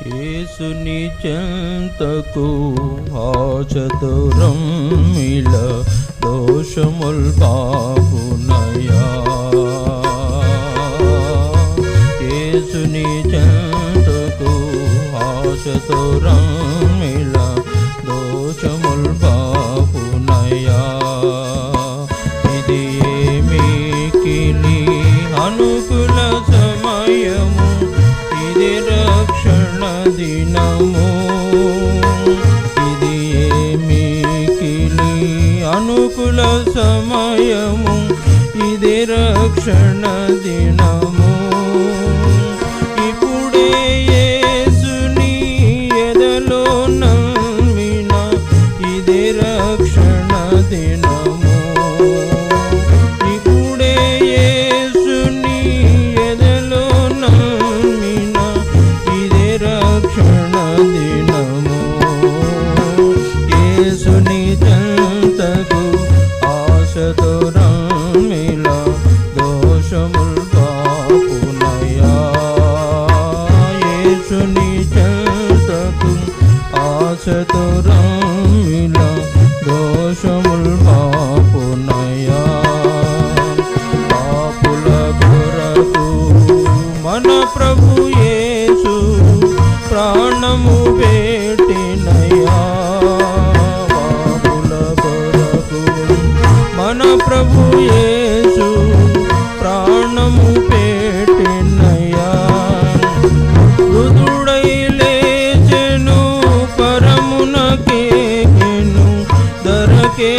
యేసుని చెంతకు ఆశతో రమ్మిల దోషముల్ పాపునయా. యేసుని చెంతకు ఆశతో రమ్మిల దోషముల్ పాపునయా. ఇది ఏమికిలి అనుకూల సమయము, ఇది రక్షణ దినము. ఇది ఏమికిలి అనుకూల సమయము, ఇది రక్షణ దినము. ఇప్పుడే యేసుని ఎదలో నమ్మిన, ఇది రక్షణ దినము. ఇప్పుడే యేసుని ఎదలో నమ్మిన, ఇది రక్షణ దినము. యేసుని చెంతకు ఆశతో రమ్మిల దోషముల్ పాపునయా. యేసుని చెంతకు ఆశతో రమ్మిల దోషముల్ పాపునయా. పాపుల కొరకు మన ప్రభు యేసు ప్రాణము పెట్టినయా. పాపుల కొరకు మన ప్రభు యేసు ప్రాణము పెట్టినయా. మృదుడై లేచెను, పరమునకేకెను, దరకే